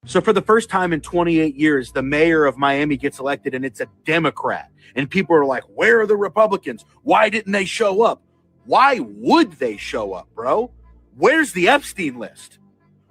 So for the first time in 28 years, the mayor of Miami gets elected and it's a Democrat. And people are like, where are the Republicans? Why didn't they show up? Why would they show up, bro? Where's the Epstein list?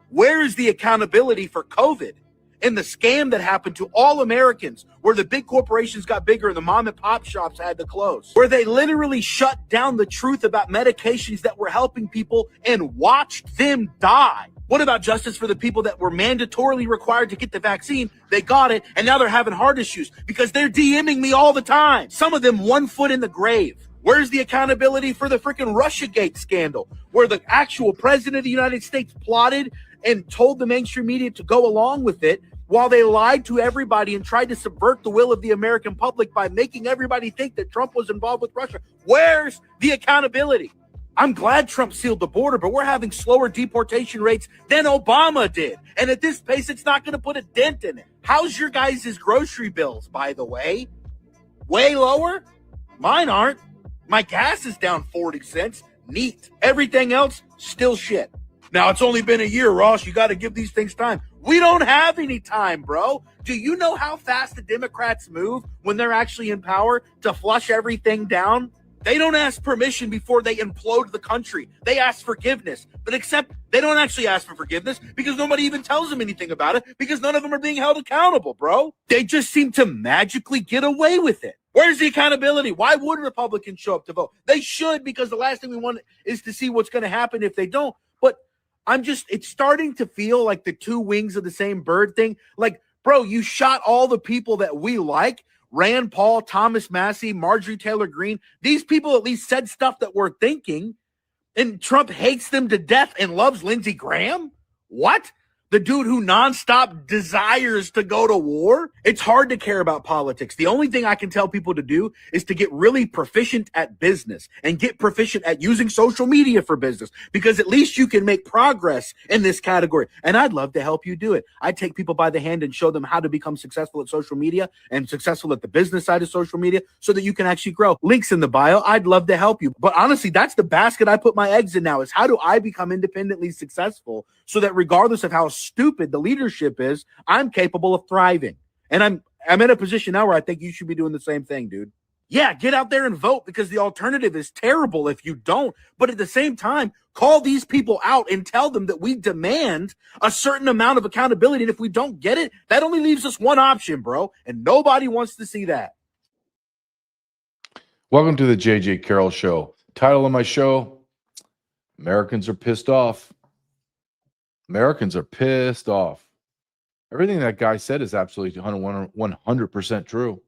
Where is the accountability for COVID and the scam that happened to all Americans, where the big corporations got bigger and the mom and pop shops had to close, where they literally shut down the truth about medications that were helping people and watched them die? What about justice for the people that were mandatorily required to get the vaccine? They got it, and now they're having heart issues because they're DMing me all the time. Some of them 1 foot in the grave. Where's the accountability for the freaking Russiagate scandal, where the actual president of the United States plotted and told the mainstream media to go along with it while they lied to everybody and tried to subvert the will of the American public by making everybody think that Trump was involved with Russia? Where's the accountability? I'm glad Trump sealed the border, but we're having slower deportation rates than Obama did. And at this pace, it's not going to put a dent in it. How's your guys' grocery bills, by the way? Way lower? Mine aren't. My gas is down 40 cents. Neat. Everything else, still shit. Now, it's only been a year, Ross. You got to give these things time. We don't have any time, bro. Do you know how fast the Democrats move when they're actually in power to flush everything down? They don't ask permission before they implode the country. They ask forgiveness. But except they don't actually ask for forgiveness because nobody even tells them anything about it because none of them are being held accountable, bro. They just seem to magically get away with it. Where's the accountability? Why would Republicans show up to vote? They should, because the last thing we want is to see what's going to happen if they don't. But it's starting to feel like the two wings of the same bird thing. Like, bro, you shot all the people that we like. Rand Paul, Thomas Massey, Marjorie Taylor Greene. These people at least said stuff that we're thinking. And Trump hates them to death and loves Lindsey Graham? What? The dude who nonstop desires to go to war? It's hard to care about politics. The only thing I can tell people to do is to get really proficient at business and get proficient at using social media for business, because at least you can make progress in this category. And I'd love to help you do it. I take people by the hand and show them how to become successful at social media and successful at the business side of social media so that you can actually grow. Links in the bio. I'd love to help you. But honestly, that's the basket I put my eggs in now, is how do I become independently successful so that regardless of how stupid the leadership is, I'm capable of thriving. And I'm in a position now where I think you should be doing the same thing, dude. Yeah, get out there and vote, because the alternative is terrible if you don't. But at the same time, call these people out and tell them that we demand a certain amount of accountability. And if we don't get it, that only leaves us one option, bro. And nobody wants to see that. Welcome to the JJ Carrell Show. Title of my show, Americans are pissed off. Americans are pissed off. Everything that guy said is absolutely 100% true.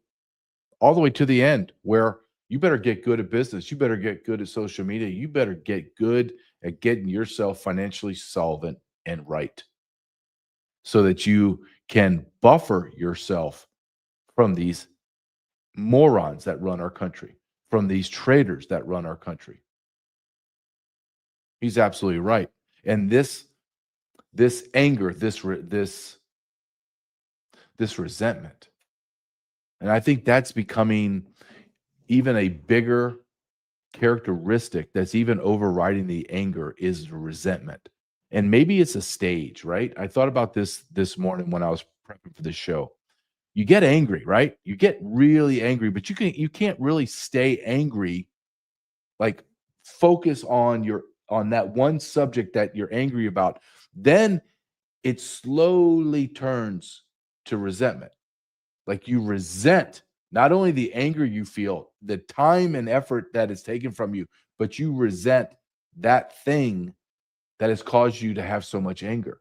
All the way to the end, where you better get good at business. You better get good at social media. You better get good at getting yourself financially solvent and right, so that you can buffer yourself from these morons that run our country, from these traitors that run our country. He's absolutely right. And this anger, this resentment, and I think that's becoming even a bigger characteristic that's even overriding the anger, is the resentment. And maybe it's a stage, right? I thought about this morning when I was prepping for this show. You get angry, right? You get really angry, but you can't really stay angry. Like, focus on that one subject that you're angry about. Then it slowly turns to resentment. Like, you resent not only the anger you feel, the time and effort that is taken from you, but you resent that thing that has caused you to have so much anger.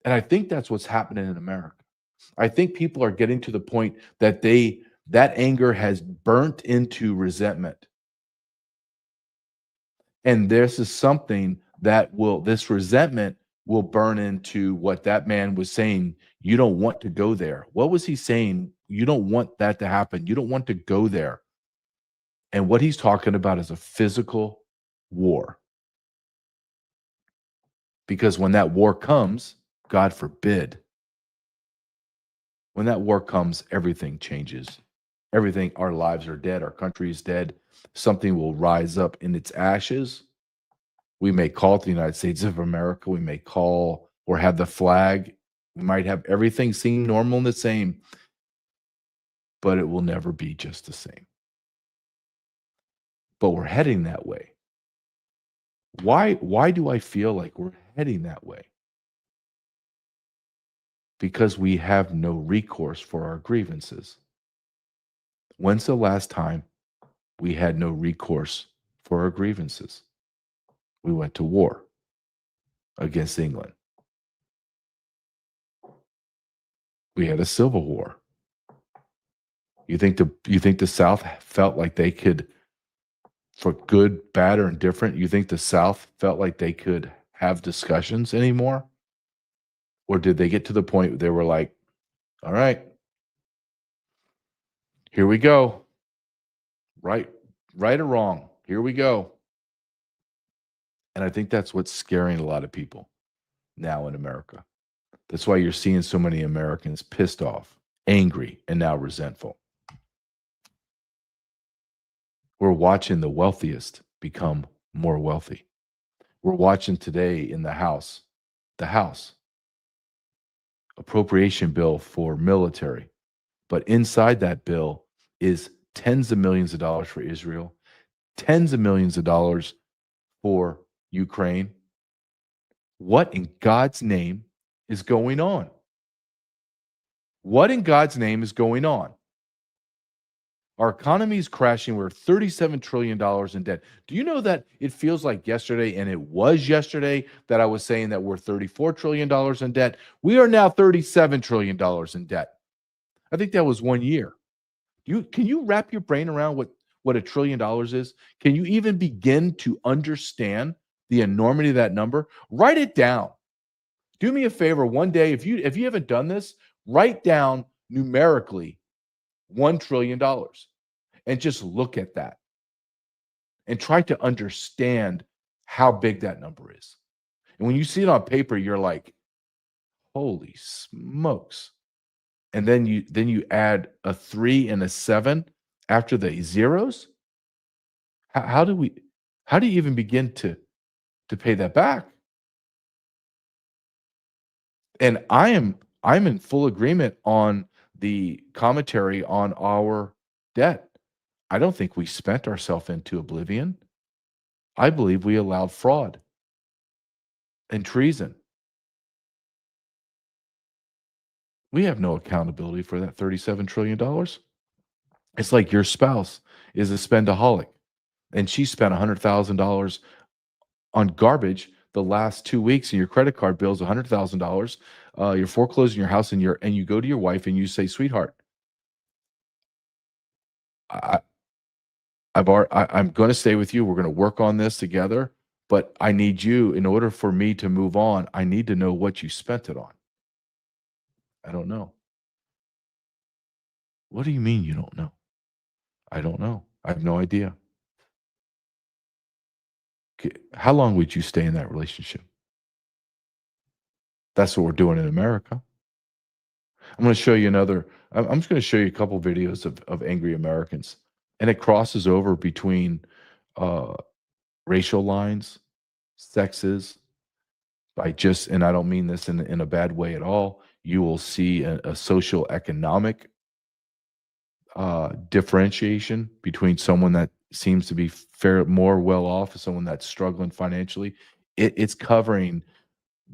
And I think that's what's happening in America. I think people are getting to the point that that anger has burnt into resentment. And this is something that this resentment will burn into what that man was saying. You don't want to go there. What was he saying? You don't want that to happen. You don't want to go there. And what he's talking about is a physical war. Because when that war comes, God forbid, when that war comes, everything changes. Everything, our lives are dead. Our country is dead. Something will rise up in its ashes. We may call it the United States of America. We may call or have the flag We might have everything seem normal and the same, but it will never be just the same. But we're heading that way. Why do I feel like we're heading that way? Because we have no recourse for our grievances. When's the last time we had no recourse for our grievances? We went to war against England. We had a civil war. You think the South felt like they could, for good, bad, or indifferent, you think the South felt like they could have discussions anymore? Or did they get to the point where they were like, all right, here we go. Right or wrong, here we go. And I think that's what's scaring a lot of people now in America. That's why you're seeing so many Americans pissed off, angry, and now resentful. We're watching the wealthiest become more wealthy. We're watching today in the House, appropriation bill for military. But inside that bill is tens of millions of dollars for Israel, tens of millions of dollars for Ukraine. What in God's name is going on? What in God's name is going on? Our economy is crashing. We're $37 trillion in debt. Do you know that it feels like yesterday, and it was yesterday, that I was saying that we're $34 trillion in debt? We are now $37 trillion in debt. I think that was 1 year. Can you wrap your brain around what $1 trillion is? Can you even begin to understand the enormity of that number? Write it down. Do me a favor one day, if you haven't done this, write down numerically $1 trillion and just look at that and try to understand how big that number is. And when you see it on paper, you're like, holy smokes. And then you add a 3 and a 7 after the zeros. How do you even begin to pay that back? And I'm in full agreement on the commentary on our debt. I don't think we spent ourselves into oblivion. I believe we allowed fraud and treason. We have no accountability for that $37 trillion. It's like your spouse is a spendaholic, and she spent $100,000 on garbage the last 2 weeks, and your credit card bill is $100,000. You're foreclosing your house, and you go to your wife and you say, "Sweetheart, I'm going to stay with you. We're going to work on this together, but I need you, in order for me to move on, I need to know what you spent it on." I don't know. What do you mean you don't know? I don't know. I have no idea. How long would you stay in that relationship? That's what we're doing in America. I'm going to show you I'm just going to show you a couple videos of angry Americans. And it crosses over between racial lines, sexes, and I don't mean this in a bad way at all. You will see a social economic differentiation between someone that seems to be more well off and someone that's struggling financially. It's covering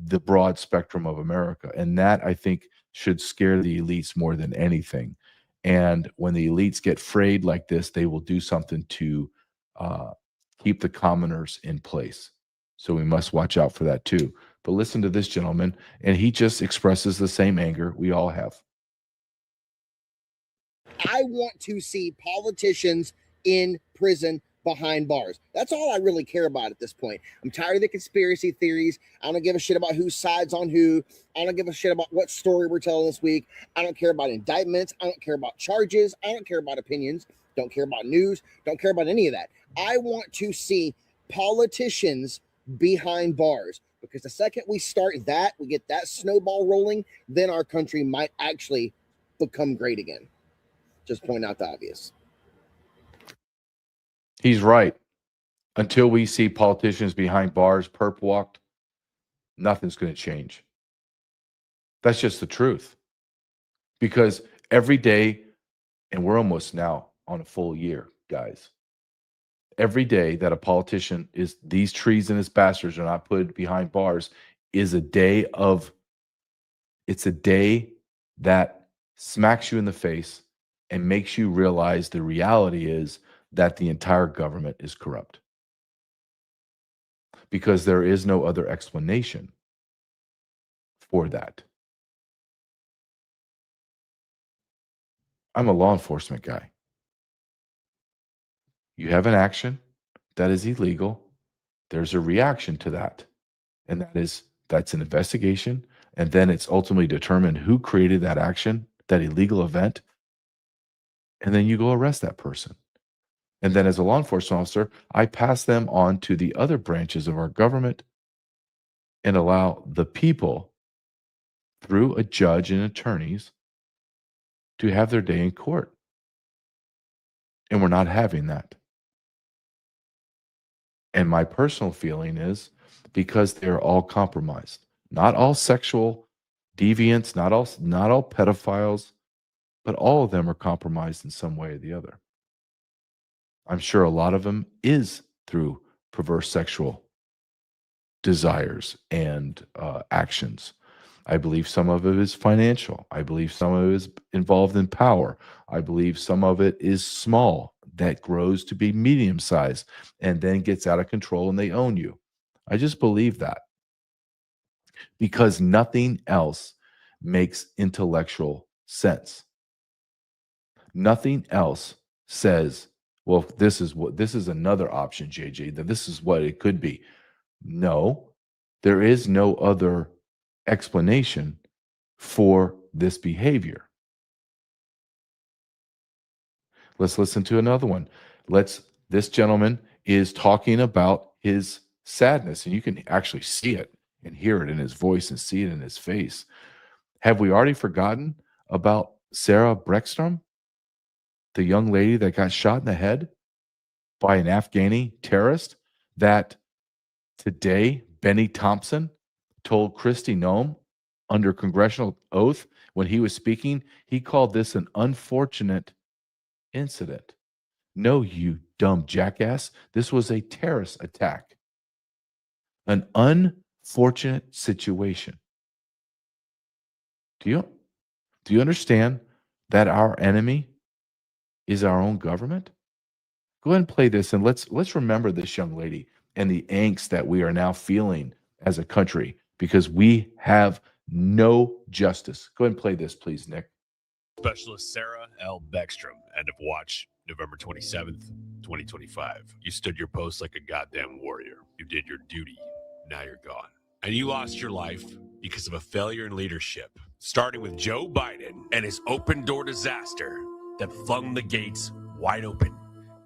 the broad spectrum of America, and that, I think, should scare the elites more than anything. And when the elites get frayed like this, they will do something to keep the commoners in place. So we must watch out for that too. But listen to this gentleman, and he just expresses the same anger we all have. I want to see politicians in prison behind bars. That's all I really care about at this point. I'm tired of the conspiracy theories. I don't give a shit about whose side's on who. I don't give a shit about what story we're telling this week. I don't care about indictments. I don't care about charges. I don't care about opinions. Don't care about news. Don't care about any of that. I want to see politicians behind bars, because the second we start that, we get that snowball rolling, then our country might actually become great again. Just point out the obvious. He's right. Until we see politicians behind bars, perp walked, nothing's going to change. That's just the truth. Because every day, and we're almost now on a full year, guys. Every day that a politician is, these treasonous bastards are not put behind bars, is a day of, it's a day that smacks you in the face and makes you realize the reality is that the entire government is corrupt. Because there is no other explanation for that. I'm a law enforcement guy. You have an action that is illegal. There's a reaction to that. And that's an investigation. And then it's ultimately determined who created that action, that illegal event. And then you go arrest that person. And then as a law enforcement officer, I pass them on to the other branches of our government and allow the people, through a judge and attorneys, to have their day in court. And we're not having that. And my personal feeling is because they're all compromised. Not all sexual deviants, not all pedophiles, but all of them are compromised in some way or the other. I'm sure a lot of them is through perverse sexual desires and actions. I believe some of it is financial. I believe some of it is involved in power. I believe some of it is small that grows to be medium size and then gets out of control and they own you. I just believe that because nothing else makes intellectual sense. Nothing else says, well, this is another option, JJ, that this is what it could be. No, there is no other explanation for this behavior. Let's listen to another one. This gentleman is talking about his sadness, and you can actually see it and hear it in his voice and see it in his face. Have we already forgotten about Sarah Breckstrom, the young lady that got shot in the head by an Afghani terrorist, that today Benny Thompson told Kristi Noem under congressional oath when he was speaking, he called this an unfortunate incident. No, you dumb jackass. This was a terrorist attack. An unfortunate situation. Do you understand that our enemy is our own government? Go ahead and play this, and let's remember this young lady and the angst that we are now feeling as a country because we have no justice. Go ahead and play this, please, Nick. Specialist Sarah L. Beckstrom, end of watch, November 27th, 2025. You stood your post like a goddamn warrior. You did your duty. Now you're gone. And you lost your life because of a failure in leadership, starting with Joe Biden and his open door disaster that flung the gates wide open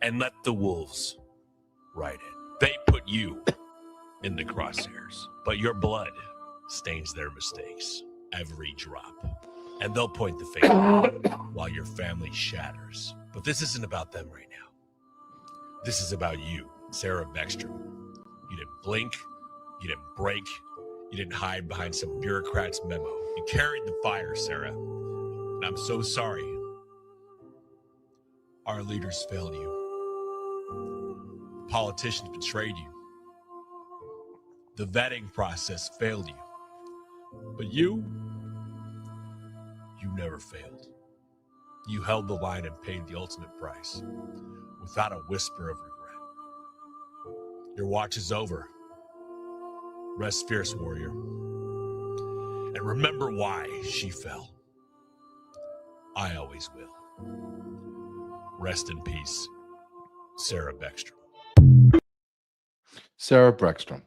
and let the wolves right in. They put you in the crosshairs, but your blood stains their mistakes, every drop. And they'll point the finger while your family shatters. But this isn't about them right now. This is about you, Sarah Beckstrom. You didn't blink, you didn't break, you didn't hide behind some bureaucrat's memo. You carried the fire, Sarah. And I'm so sorry. Our leaders failed you. The politicians betrayed you. The vetting process failed you. But you never failed. You held the line and paid the ultimate price without a whisper of regret. Your watch is over. Rest fierce, warrior. And remember why she fell. I always will. Rest in peace, Sarah Beckstrom. Sarah Breckstrom,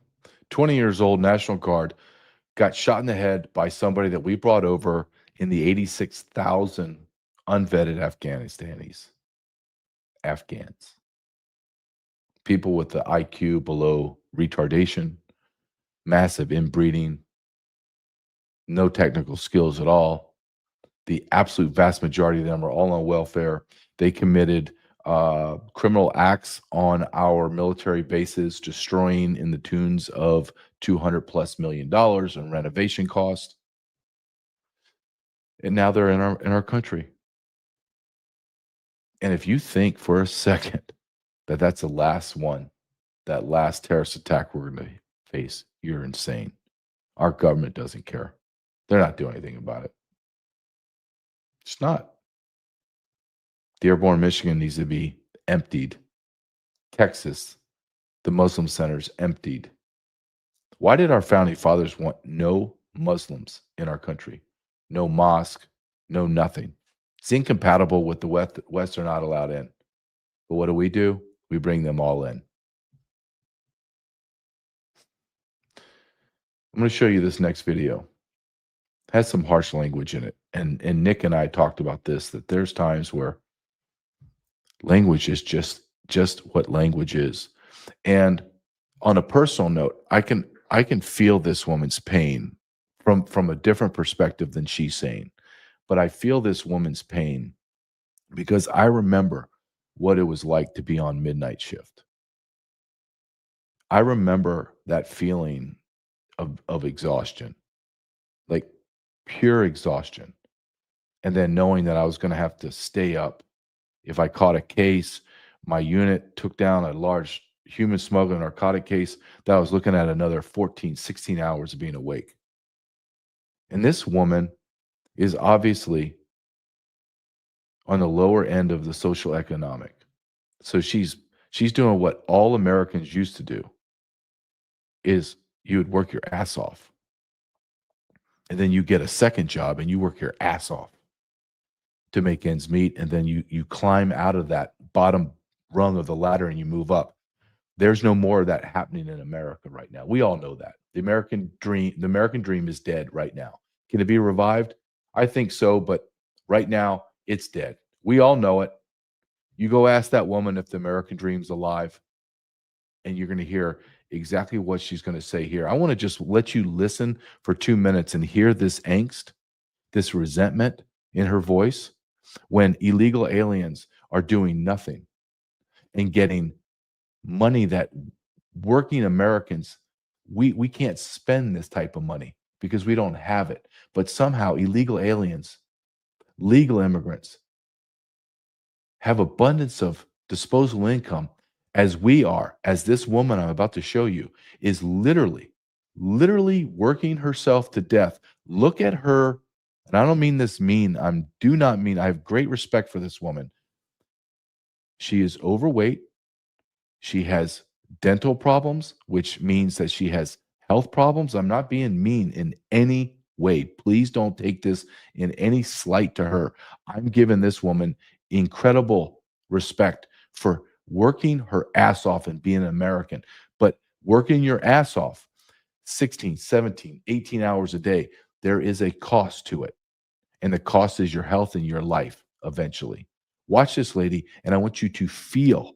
20 years old, National Guard, got shot in the head by somebody that we brought over in the 86,000 unvetted Afghans. People with the IQ below retardation, massive inbreeding, no technical skills at all. The absolute vast majority of them are all on welfare. They committed criminal acts on our military bases, destroying in the tunes of $200+ million in renovation cost. And now they're in our country. And if you think for a second that that's the last one, that last terrorist attack we're going to face, you're insane. Our government doesn't care. They're not doing anything about it. It's not. Dearborn, Michigan needs to be emptied. Texas, the Muslim centers emptied. Why did our founding fathers want no Muslims in our country? No mosque, no nothing. It's incompatible with the West are not allowed in. But what do? We bring them all in. I'm going to show you this next video. It has some harsh language in it. And Nick and I talked about this, that there's times where language is just what language is. And on a personal note, I can feel this woman's pain from a different perspective than she's saying. But I feel this woman's pain because I remember what it was like to be on midnight shift. I remember that feeling of exhaustion, like pure exhaustion. And then knowing that I was going to have to stay up. If I caught a case, my unit took down a large human smuggler narcotic case, that I was looking at another 14, 16 hours of being awake. And this woman is obviously on the lower end of the social economic. So she's doing what all Americans used to do, is you would work your ass off. And then you get a second job and you work your ass off to make ends meet. And then you climb out of that bottom rung of the ladder and you move up. There's no more of that happening in America right now. We all know that. The American dream is dead right now. Can it be revived? I think so, but right now it's dead. We all know it. You go ask that woman if the American dream's alive, and you're going to hear exactly what she's going to say here. I want to just let you listen for 2 minutes and hear this angst, this resentment in her voice when illegal aliens are doing nothing and getting money that working Americans, we can't spend this type of money because we don't have it. But somehow illegal aliens, legal immigrants have abundance of disposable income as we are, as this woman I'm about to show you is literally working herself to death. Look at her. And I don't mean this mean. I have great respect for this woman. She is overweight. She has dental problems, which means that she has health problems. I'm not being mean in any way. Please don't take this in any slight to her. I'm giving this woman incredible respect for working her ass off and being an American. But working your ass off 16, 17, 18 hours a day, there is a cost to it. And the cost is your health and your life eventually. Watch this lady, and I want you to feel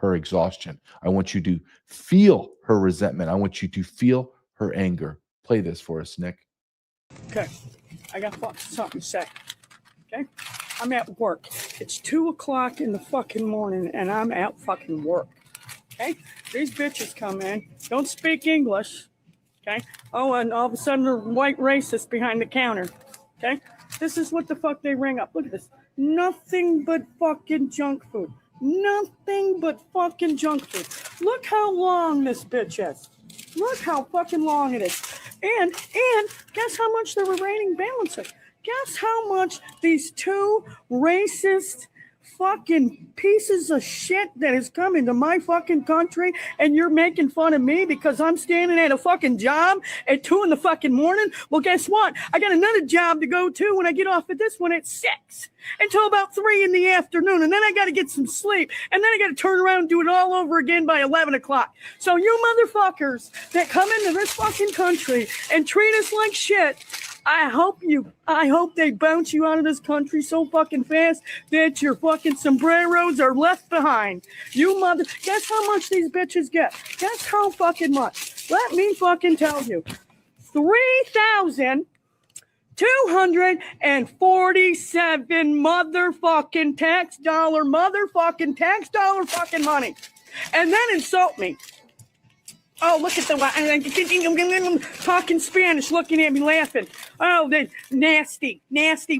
her exhaustion. I want you to feel her resentment. I want you to feel her anger. Play this for us, Nick. Okay, I got something to say. Okay, I'm at work. It's 2:00 in the fucking morning, and I'm at fucking work. Okay, these bitches come in, don't speak English. Okay, oh, and all of a sudden they're white racist behind the counter. Okay, this is what the fuck they ring up. Look at this. Nothing but fucking junk food. Nothing but fucking junk food. Look how long this bitch is. Look how fucking long it is. And guess how much they were rating balancing? Guess how much these two racist fucking pieces of shit that is coming to my fucking country, and you're making fun of me because I'm standing at a fucking job at 2 in the fucking morning? Well, guess what? I got another job to go to when I get off at this one at 6 until about 3 in the afternoon, and then I got to get some sleep, and then I got to turn around and do it all over again by 11 o'clock. So you motherfuckers that come into this fucking country and treat us like shit, I hope they bounce you out of this country so fucking fast that your fucking sombreros are left behind. Guess how much these bitches get? Guess how fucking much? Let me fucking tell you. 3,247 motherfucking tax dollar fucking money. And then insult me. Oh, look at the talking Spanish, looking at me, laughing. Oh, the nasty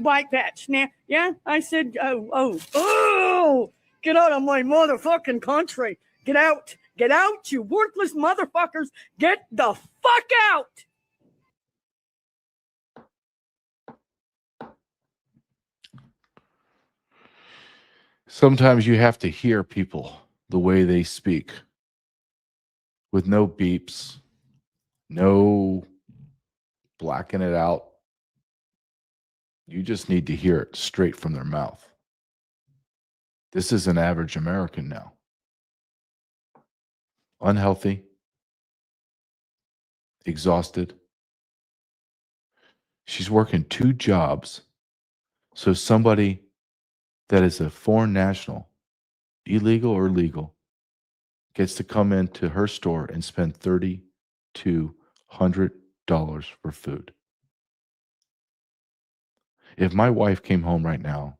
white patch. Yeah, I said, oh, get out of my motherfucking country. Get out, you worthless motherfuckers. Get the fuck out. Sometimes you have to hear people the way they speak with no beeps, no blacking it out. You just need to hear it straight from their mouth. This is an average American now. Unhealthy, exhausted. She's working 2 jobs. So somebody that is a foreign national, illegal or legal, gets to come into her store and spend $3,200 for food. If my wife came home right now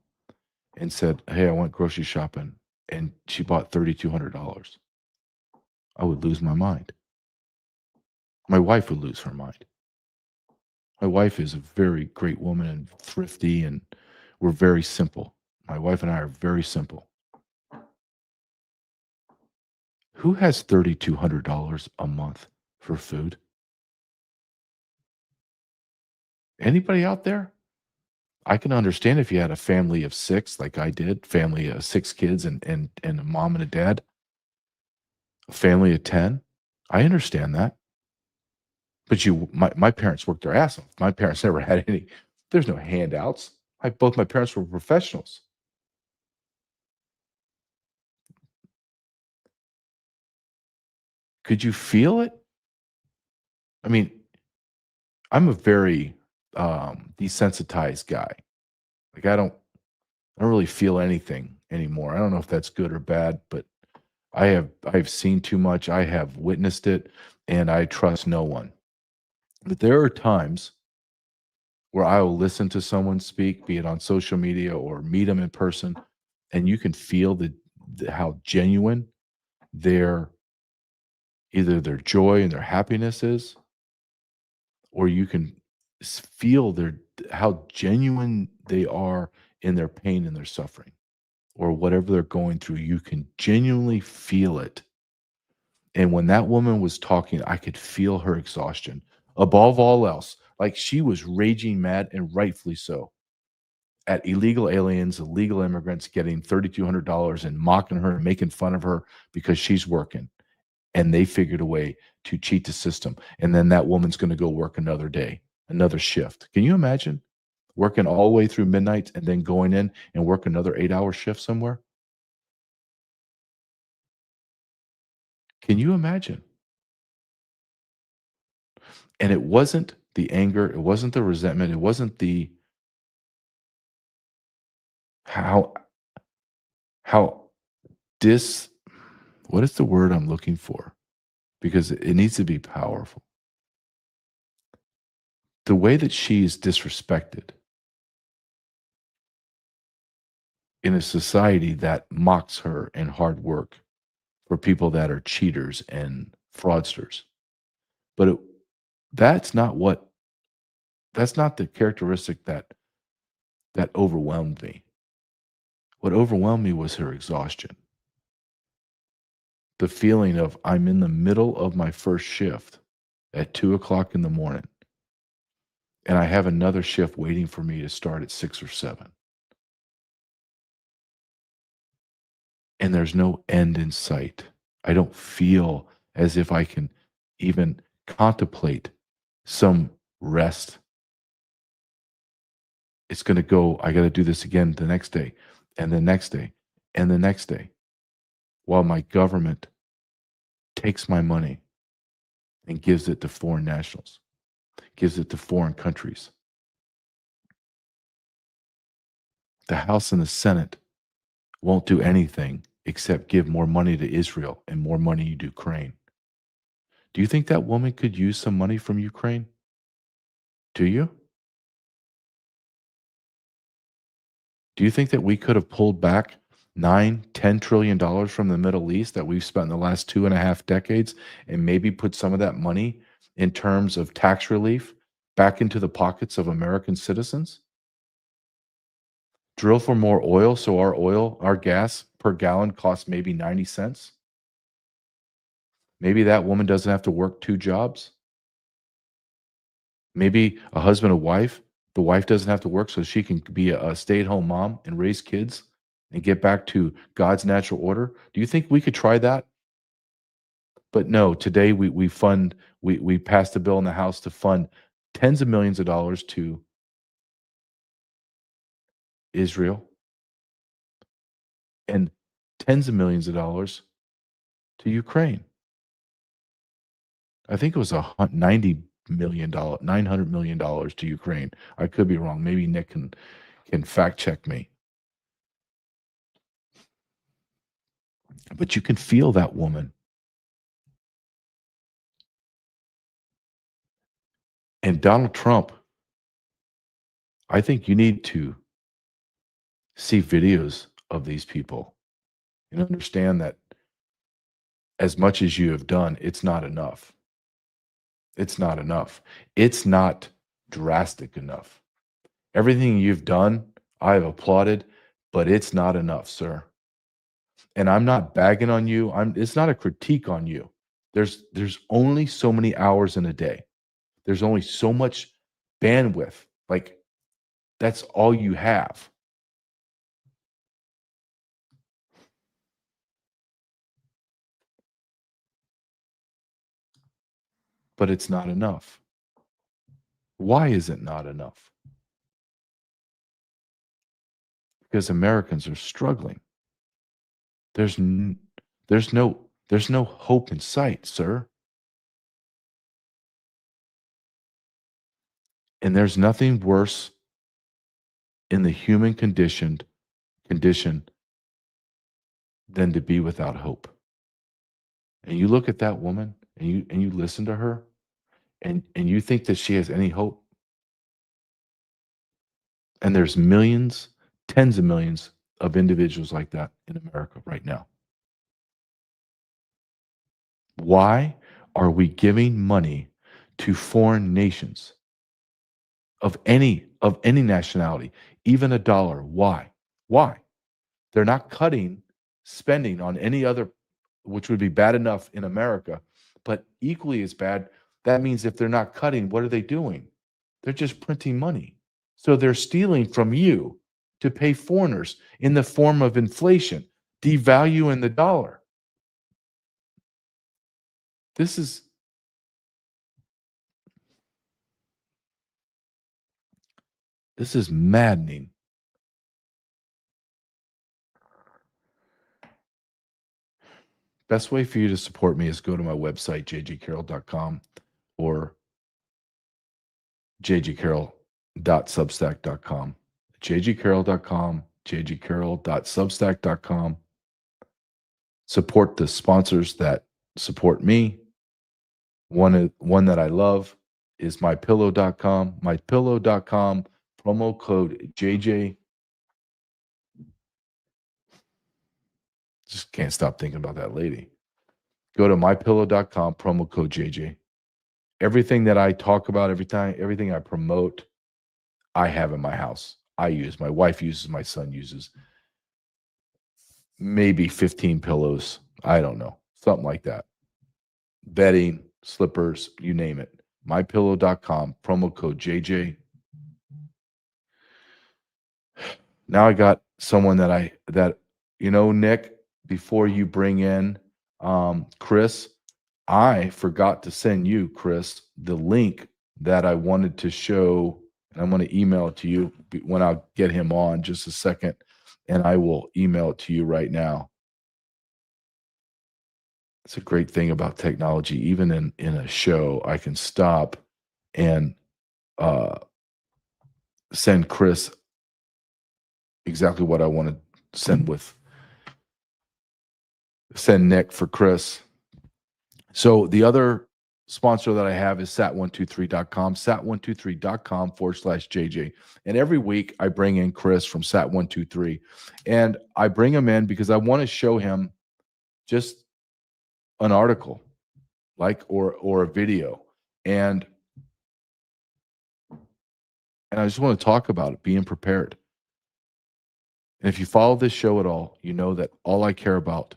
and said, hey, I went grocery shopping, and she bought $3,200, I would lose my mind. My wife would lose her mind. My wife is a very great woman and thrifty, and we're very simple. My wife and I are very simple. Who has $3,200 a month for food? Anybody out there? I can understand if you had a family of 6, like I did, family of 6 kids and a mom and a dad, a family of 10. I understand that. But my parents worked their ass off. My parents never had any, there's no handouts. Both my parents were professionals. Could you feel it? I mean, I'm a very desensitized guy. Like I don't really feel anything anymore. I don't know if that's good or bad, but I've seen too much. I have witnessed it, and I trust no one. But there are times where I will listen to someone speak, be it on social media or meet them in person, and you can feel how genuine either their joy and their happiness is, or you can feel how genuine they are in their pain and their suffering, or whatever they're going through. You can genuinely feel it. And when that woman was talking, I could feel her exhaustion above all else. Like she was raging mad, and rightfully so, at illegal aliens, illegal immigrants getting $3,200 and mocking her and making fun of her because she's working. And they figured a way to cheat the system. And then that woman's going to go work another day, another shift. Can you imagine working all the way through midnight and then going in and work another 8-hour shift somewhere? Can you imagine? And it wasn't the anger, it wasn't the resentment, it wasn't the how what is the word I'm looking for? Because it needs to be powerful. The way that she is disrespected in a society that mocks her and hard work for people that are cheaters and fraudsters. But that's not the characteristic that overwhelmed me. What overwhelmed me was her exhaustion. The feeling of I'm in the middle of my first shift at 2:00 in the morning, and I have another shift waiting for me to start at 6 or 7. And there's no end in sight. I don't feel as if I can even contemplate some rest. It's going to go, I got to do this again the next day, and the next day, and the next day, while my government takes my money and gives it to foreign nationals, gives it to foreign countries. The House and the Senate won't do anything except give more money to Israel and more money to Ukraine. Do you think that woman could use some money from Ukraine? Do you? Do you think that we could have pulled back $10 trillion from the Middle East that we've spent in the last 2.5 decades, and maybe put some of that money in terms of tax relief back into the pockets of American citizens? Drill for more oil so our gas per gallon costs maybe 90 cents? Maybe that woman doesn't have to work 2 jobs. Maybe a husband and wife, the wife doesn't have to work so she can be a stay-at-home mom and raise kids and get back to God's natural order. Do you think we could try that? But no, today we passed a bill in the House to fund tens of millions of dollars to Israel and tens of millions of dollars to Ukraine. I think it was $900 million to Ukraine. I could be wrong. Maybe Nick can fact check me. But you can feel that woman. And Donald Trump, I think you need to see videos of these people and understand that as much as you have done, it's not enough. It's not enough. It's not drastic enough. Everything you've done, I've applauded, but it's not enough, sir. And I'm not bagging on you. It's not a critique on you. There's only so many hours in a day. There's only so much bandwidth. Like, that's all you have. But it's not enough. Why is it not enough? Because Americans are struggling. There's no hope in sight, sir. And there's nothing worse in the human condition than to be without hope. And you look at that woman and you listen to her and you think that she has any hope. And there's millions, tens of millions of individuals like that in America right now. Why are we giving money to foreign nations of any nationality, even $1? Why? Why? They're not cutting spending on any other, which would be bad enough in America, but equally as bad. That means if they're not cutting, what are they doing? They're just printing money. So they're stealing from you to pay foreigners in the form of inflation, devaluing the dollar. This is maddening. Best way for you to support me is go to my website, jjcarrell.com or jjcarrell.substack.com. jjcarrell.com, jjcarrell.substack.com. Support the sponsors that support me. One that I love is mypillow.com. Mypillow.com, promo code JJ. Just can't stop thinking about that lady. Go to mypillow.com, promo code JJ. Everything that I talk about, everything I promote, I have in my house. I use, my wife uses, my son uses. Maybe 15 pillows. I don't know. Something like that. Bedding, slippers, you name it. mypillow.com, promo code JJ. Now I got someone that Nick, before you bring in Chris, I forgot to send you, Chris, the link that I wanted to show, and I'm going to email it to you when I'll get him on just a second, and I will email it to you right now. It's a great thing about technology. Even in a show, I can stop and send Chris exactly what I want to send Nick for Chris. So the other sponsor that I have is sat123.com, sat123.com/JJ. And every week I bring in Chris from Sat123. And I bring him in because I want to show him just an article, or a video. And I just want to talk about it, being prepared. And if you follow this show at all, you know that all I care about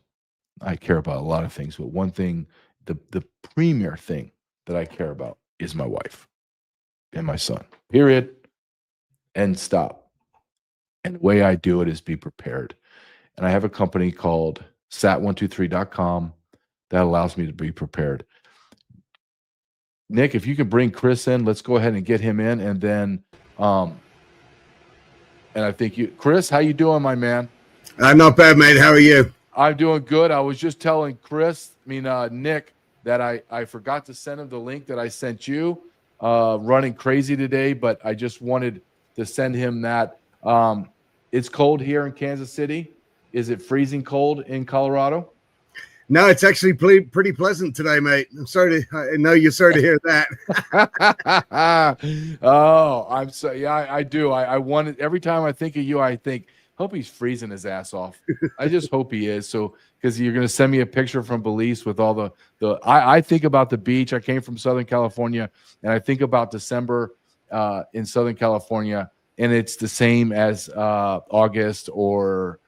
a lot of things, but one thing, the premier thing that I care about is my wife and my son, period, and stop. And the way I do it is be prepared. And I have a company called sat123.com that allows me to be prepared. Nick, if you can bring Chris in, let's go ahead and get him in. And then, and I think Chris, how you doing, my man? I'm not bad, mate. How are you? I'm doing good. I was just telling Nick, that I forgot to send him the link that I sent you, running crazy today, but I just wanted to send him that. It's cold here in Kansas City. Is it freezing cold in Colorado? No, it's actually pretty pleasant today, mate. I know you're sorry to hear that. Oh, I'm so, yeah, I do. I wanted, every time I think of you, I think, hope he's freezing his ass off. I just hope he is. So, because you're going to send me a picture from Belize with all I think about the beach. I came from Southern California, and I think about December in Southern California, and it's the same as August or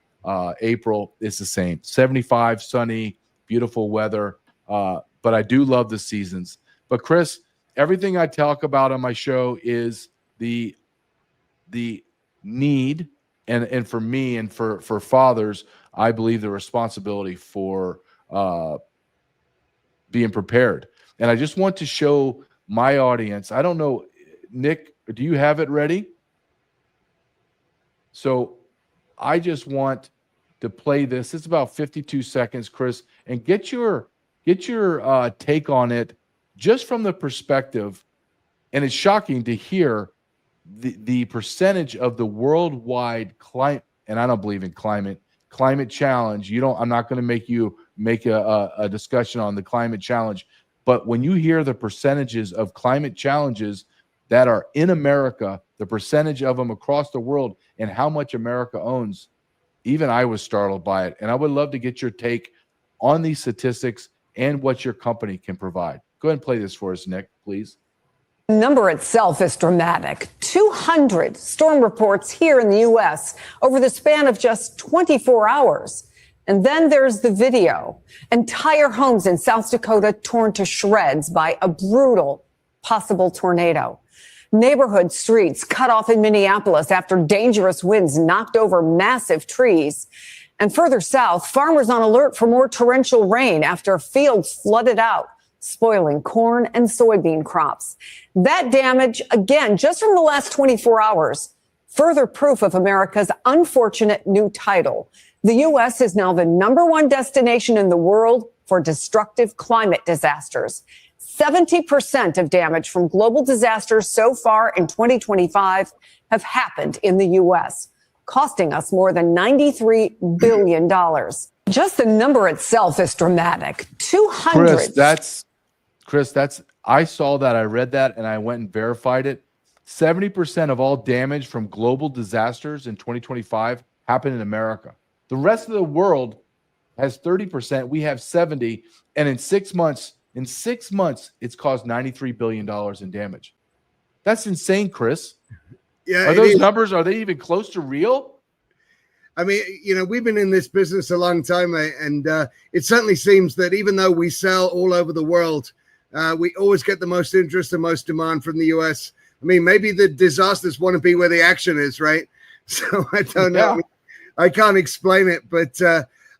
April. It's the same. 75, sunny, beautiful weather. But I do love the seasons. But Chris, everything I talk about on my show is the need, and for me and for fathers, I believe the responsibility for being prepared. And I just want to show my audience. I don't know, Nick, do you have it ready? So I just want to play this. It's about 52 seconds, Chris, and get your take on it, just from the perspective. And it's shocking to hear the percentage of the worldwide climate, and I don't believe in climate challenge. I'm not going to make you make a discussion on the climate challenge, but when you hear the percentages of climate challenges that are in America, the percentage of them across the world, and how much America owns, even I was startled by it. And I would love to get your take on these statistics and what your company can provide. Go ahead and play this for us, Nick, please. The number itself is dramatic. 200 storm reports here in the U.S. over the span of just 24 hours. And then there's the video. Entire homes in South Dakota torn to shreds by a brutal possible tornado. Neighborhood streets cut off in Minneapolis after dangerous winds knocked over massive trees. And further south, farmers on alert for more torrential rain after fields flooded out, spoiling corn and soybean crops. That damage, again, just from the last 24 hours, further proof of America's unfortunate new title. The U.S. is now the #1 destination in the world for destructive climate disasters. 70% of damage from global disasters so far in 2025 have happened in the U.S., costing us more than $93 billion. Just the number itself is dramatic. 200. Chris, I saw that, I read that, and I went and verified it. 70% of all damage from global disasters in 2025 happened in America. The rest of the world has 30%. We have 70%. And in 6 months, it's caused $93 billion in damage. That's insane, Chris. Yeah, are those numbers, are they even close to real? I mean, we've been in this business a long time, mate, and it certainly seems that even though we sell all over the world, we always get the most interest and most demand from the U.S. I mean, maybe the disasters want to be where the action is, right? So I don't know. Yeah. I can't explain it, but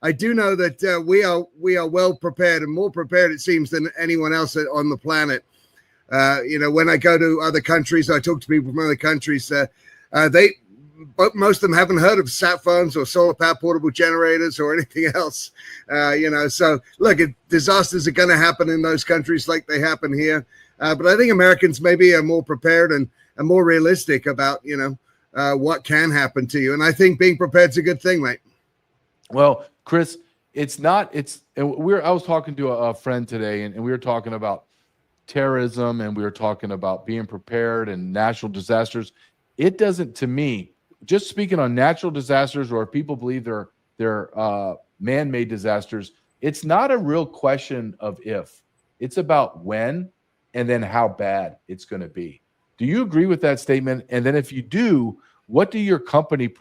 I do know that we are well prepared, and more prepared, it seems, than anyone else on the planet. When I go to other countries, I talk to people from other countries. Most of them haven't heard of sat phones or solar power portable generators or anything else. So look, disasters are going to happen in those countries like they happen here. But I think Americans maybe are more prepared and more realistic about, what can happen to you. And I think being prepared is a good thing, mate. Well, Chris, I was talking to a friend today, and we were talking about terrorism and we were talking about being prepared and natural disasters, it doesn't, to me, just speaking on natural disasters or if people believe they're man-made disasters, it's not a real question of if. It's about when and then how bad it's going to be. Do you agree with that statement? And then if you do, what do your company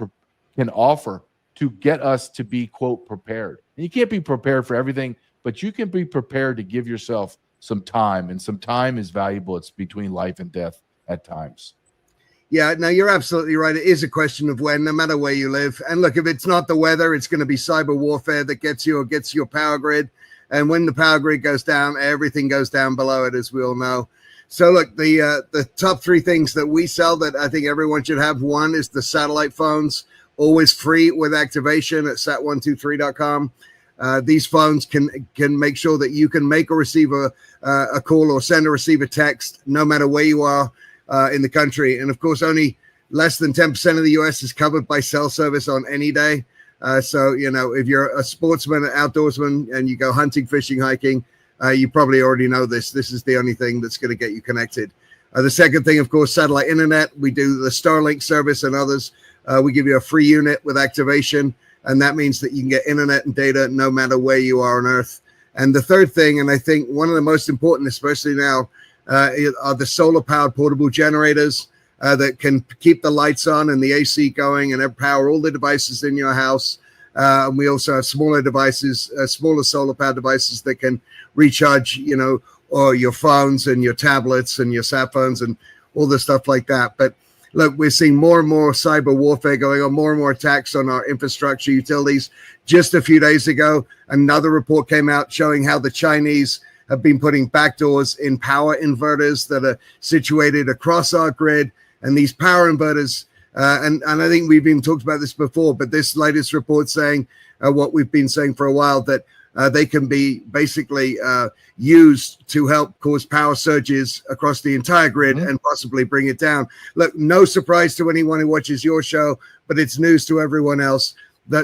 can offer to get us to be, quote, prepared? And you can't be prepared for everything, but you can be prepared to give yourself some time, and some time is valuable. It's between life and death at times. Yeah, no, you're absolutely right. It is a question of when, no matter where you live. And look, if it's not the weather, it's going to be cyber warfare that gets you or gets your power grid. And when the power grid goes down, everything goes down below it, as we all know. So look, the top three things that we sell that I think everyone should have. One is the satellite phones, always free with activation at sat123.com. These phones can make sure that you can make or receive a call or send or receive a text, no matter where you are in the country. And of course, only less than 10% of the US is covered by cell service on any day. So, you know, if you're a sportsman, an outdoorsman, and you go hunting, fishing, hiking, you probably already know this. This is the only thing that's going to get you connected. The second thing, of course, satellite internet. We do the Starlink service and others. We give you a free unit with activation, and that means that you can get internet and data no matter where you are on Earth. And the third thing, and I think one of the most important, especially now, are the solar-powered portable generators that can keep the lights on and the AC going and power all the devices in your house. And we also have smaller devices, smaller solar-powered devices that can recharge, you know, or your phones and your tablets and your sat phones and all the stuff like that. But look, we're seeing more and more cyber warfare going on, more and more attacks on our infrastructure utilities. Just a few days ago, another report came out showing how the Chinese have been putting backdoors in power inverters that are situated across our grid. And these power inverters, and I think we've been talked about this before, but this latest report saying what we've been saying for a while, that they can be basically used to help cause power surges across the entire grid and possibly bring it down. Look, no surprise to anyone who watches your show, but it's news to everyone else.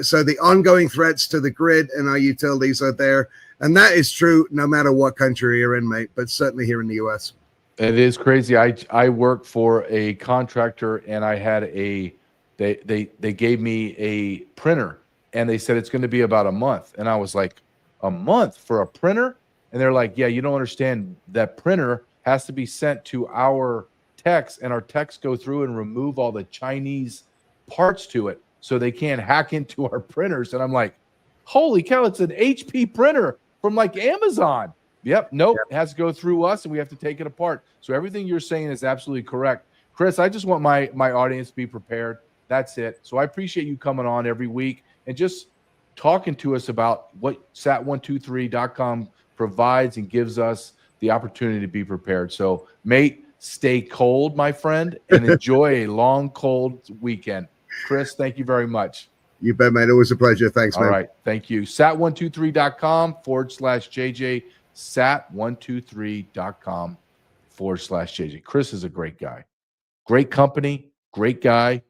So the ongoing threats to the grid and our utilities are there. And that is true no matter what country you're in, mate, but certainly here in the U.S. It is crazy. I work for a contractor, and I had they gave me a printer, and they said it's going to be about a month. And I was like, a month for a printer? And they're like, yeah, you don't understand. That printer has to be sent to our techs, and our techs go through and remove all the Chinese parts to it so they can't hack into our printers. And I'm like, holy cow, it's an HP printer from like Amazon. Yep. Nope. It has to go through us, and we have to take it apart. So everything you're saying is absolutely correct. Chris, I just want my audience to be prepared. That's it. So I appreciate you coming on every week and just talking to us about what sat123.com provides and gives us the opportunity to be prepared. So, mate, stay cold, my friend, and enjoy a long, cold weekend. Chris, thank you very much. You bet, mate. Always a pleasure. Thanks, man. All right. Thank you. sat123.com/JJ. sat123.com/JJ. Chris is a great guy. Great company. Great guy.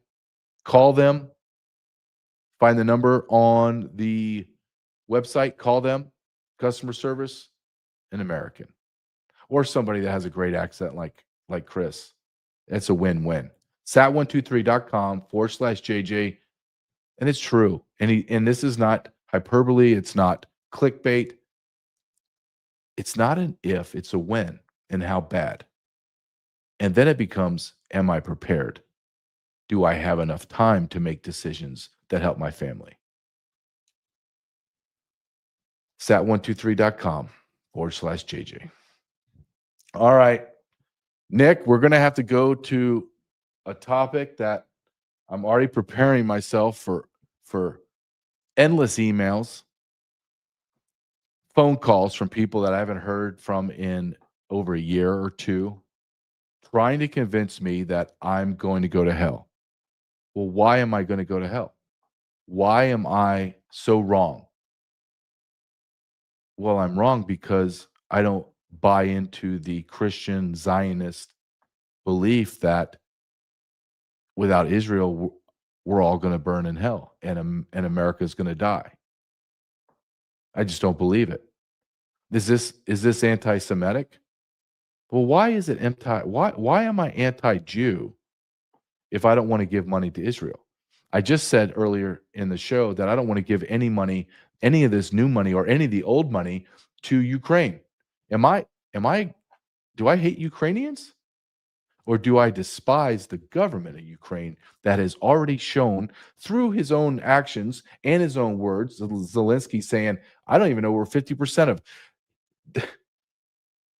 Call them. Find the number on the website. Call them. Customer service, an American. Or somebody that has a great accent like Chris. It's a win-win. sat123.com/JJ. And it's true. And this is not hyperbole. It's not clickbait. It's not an if, it's a when and how bad. And then it becomes, am I prepared? Do I have enough time to make decisions that help my family? sat123.com/JJ. All right. Nick, we're going to have to go to a topic that I'm already preparing myself for endless emails, phone calls from people that I haven't heard from in over a year or two, trying to convince me that I'm going to go to hell. Well, why am I going to go to hell? Why am I so wrong? Well, I'm wrong because I don't buy into the Christian Zionist belief that without Israel, we're all going to burn in hell and America is going to die. I just don't believe it. Is this anti-Semitic? Well, why is it why am I anti-Jew if I don't want to give money to Israel? I just said earlier in the show that I don't want to give any money, any of this new money or any of the old money to Ukraine. Do I hate Ukrainians? Or do I despise the government of Ukraine that has already shown through his own actions and his own words, Zelensky saying, I don't even know where 50% of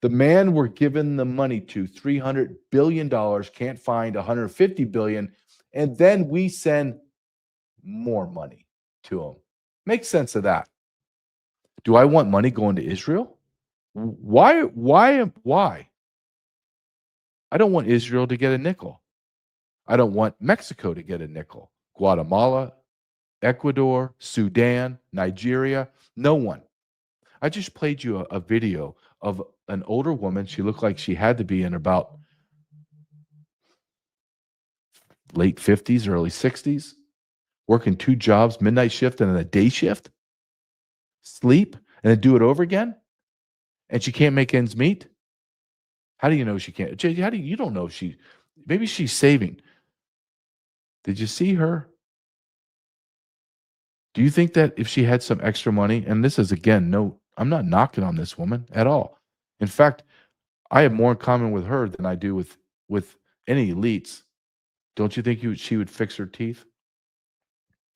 the man we're giving the money to, $300 billion, can't find $150 billion, and then we send more money to him. Make sense of that. Do I want money going to Israel? Why? I don't want Israel to get a nickel. I don't want Mexico to get a nickel. Guatemala, Ecuador, Sudan, Nigeria, no one. I just played you a video of an older woman. She looked like she had to be in about late 50s, early 60s, working 2 jobs, midnight shift and then a day shift, sleep, and then do it over again. And she can't make ends meet. How do you know she can't? JJ, how do you don't know if maybe she's saving. Did you see her? Do you think that if she had some extra money, and this is again, no, I'm not knocking on this woman at all. In fact, I have more in common with her than I do with any elites. Don't you think she would fix her teeth?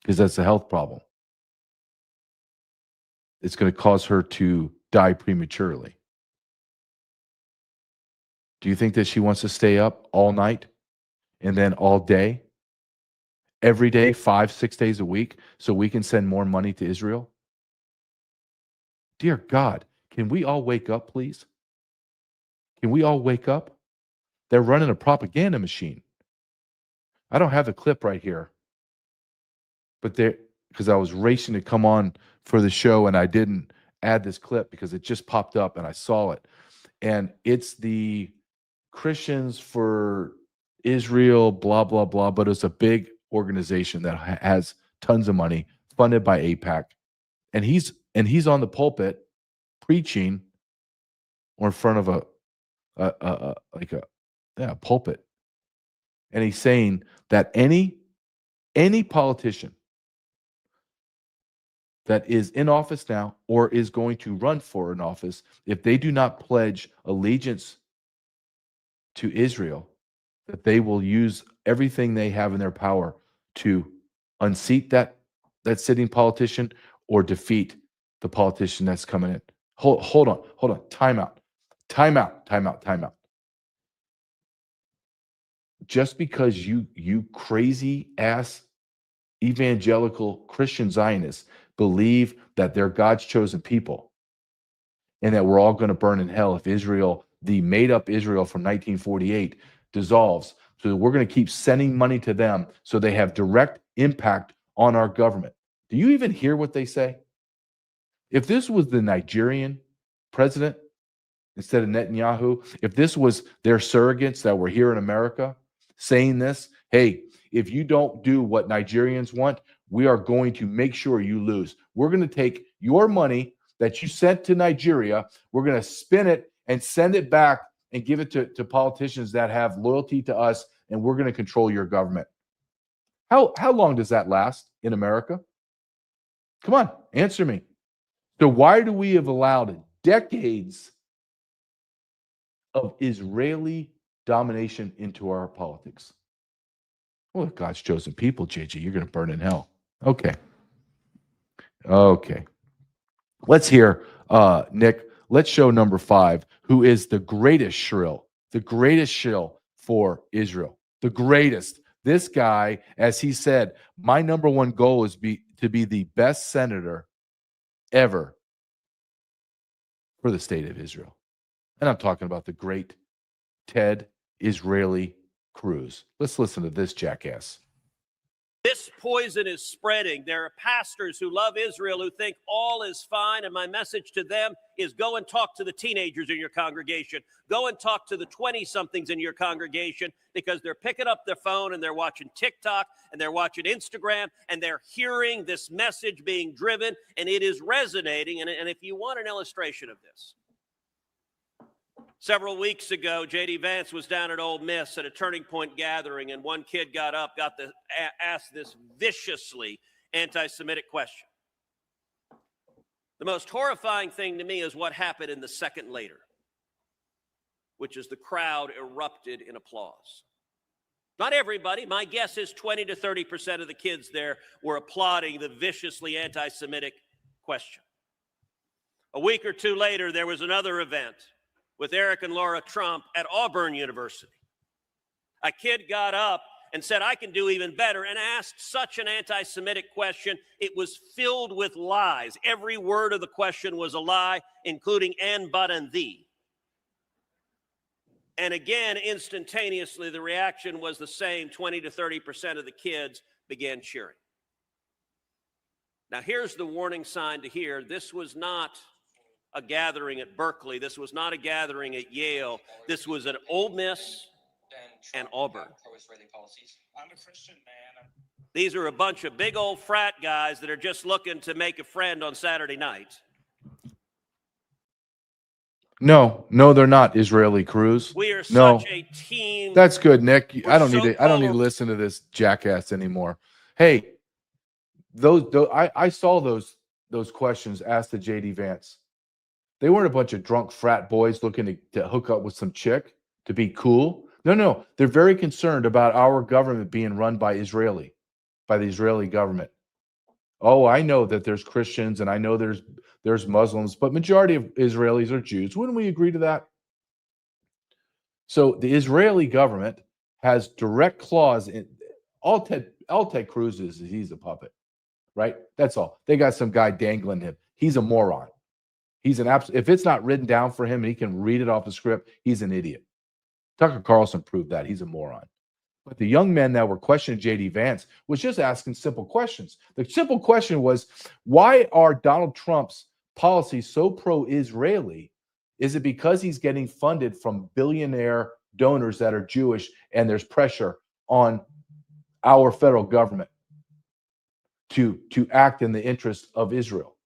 Because that's a health problem. It's going to cause her to die prematurely. Do you think that she wants to stay up all night and then all day, every day, 5-6 days a week, so we can send more money to Israel? Dear God, can we all wake up, please? Can we all wake up? They're running a propaganda machine. I don't have the clip right here, but because I was racing to come on for the show and I didn't add this clip because it just popped up and I saw it. And it's the Christians for Israel, blah, blah, blah. But it's a big organization that has tons of money, funded by AIPAC. And he's on the pulpit preaching or in front of a pulpit. And he's saying that any politician that is in office now or is going to run for an office, if they do not pledge allegiance to Israel, that they will use everything they have in their power to unseat that sitting politician or defeat the politician that's coming in. Hold on. Time out. Just because you crazy ass evangelical Christian Zionists believe that they're God's chosen people and that we're all going to burn in hell if Israel, the made up Israel from 1948, dissolves. So we're going to keep sending money to them so they have direct impact on our government. Do you even hear what they say? If this was the Nigerian president instead of Netanyahu, if this was their surrogates that were here in America saying this, hey, if you don't do what Nigerians want, we are going to make sure you lose. We're going to take your money that you sent to Nigeria, we're going to spin it and send it back and give it to politicians that have loyalty to us, and we're going to control your government. How long does that last in America? Come on, answer me. So why do we have allowed decades of Israeli domination into our politics? Well, God's chosen people, JJ, you're going to burn in hell. Okay. Let's hear, Nick, let's show number 5, who is the greatest shill for Israel. The greatest. This guy, as he said, my number one goal is to be the best senator ever for the state of Israel. And I'm talking about the great Ted Israeli Cruz. Let's listen to this jackass. This poison is spreading. There are pastors who love Israel who think all is fine, and my message to them is go and talk to the teenagers in your congregation. Go and talk to the 20-somethings in your congregation, because they're picking up their phone and they're watching TikTok and they're watching Instagram and they're hearing this message being driven, and it is resonating. And if you want an illustration of this, Several weeks ago, J.D. Vance was down at Ole Miss at a Turning Point gathering, and one kid got up, asked this viciously anti-Semitic question. The most horrifying thing to me is what happened in the second later, which is the crowd erupted in applause. Not everybody. My guess is 20 to 30% of the kids there were applauding the viciously anti-Semitic question. A week or two later, there was another event with Eric and Laura Trump at Auburn University. A kid got up and said, I can do even better, and asked such an anti-Semitic question. It was filled with lies. Every word of the question was a lie, including and, but, and thee. And again, instantaneously, the reaction was the same. 20 to 30% of the kids began cheering. Now, here's the warning sign to hear. This was not a gathering at Berkeley. This was not a gathering at Yale. This was at Ole Miss and Auburn. I'm a Christian man. These are a bunch of big old frat guys that are just looking to make a friend on Saturday night. No, they're not, Israeli Cruz. We are No. such a team. That's good, Nick. We're I don't so need to close. listen to this jackass anymore. Hey, I saw those questions asked to JD Vance. They weren't a bunch of drunk frat boys looking to hook up with some chick to be cool. No. They're very concerned about our government being run by the Israeli government. Oh, I know that there's Christians and I know there's Muslims, but majority of Israelis are Jews. Wouldn't we agree to that? So the Israeli government has direct clause in all Ted Cruz is he's a puppet, right? That's all. They got some guy dangling him. He's a moron. He's an absolute. If it's not written down for him and he can read it off the script, he's an idiot. Tucker Carlson proved that. He's a moron. But the young men that were questioning J.D. Vance was just asking simple questions. The simple question was, why are Donald Trump's policies so pro-Israeli? Is it because he's getting funded from billionaire donors that are Jewish and there's pressure on our federal government to act in the interest of Israel?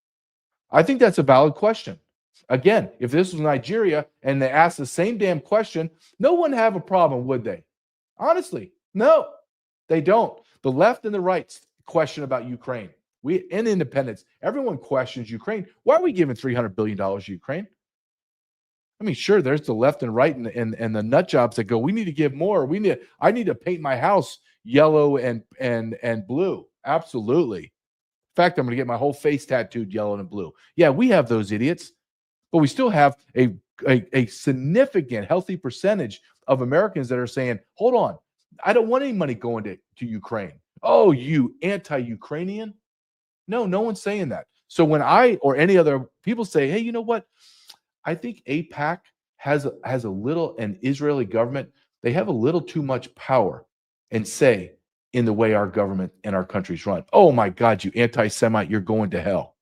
I think that's a valid question. Again, if this was Nigeria and they asked the same damn question, no one would have a problem, would they? Honestly, no, they don't. The left and the right question about Ukraine. We in independence, everyone questions Ukraine. Why are we giving $300 billion to Ukraine? I mean, sure, there's the left and right and the nut jobs that go, we need to give more. I need to paint my house yellow and blue. Absolutely. In fact, I'm going to get my whole face tattooed yellow and blue. Yeah, we have those idiots, but we still have a significant, healthy percentage of Americans that are saying, hold on, I don't want any money going to Ukraine. Oh, you anti-Ukrainian? No one's saying that. So when I or any other people say, hey, you know what? I think AIPAC has a little, an Israeli government, they have a little too much power and say in the way our government and our country's run. Oh my God, you anti-Semite, you're going to hell.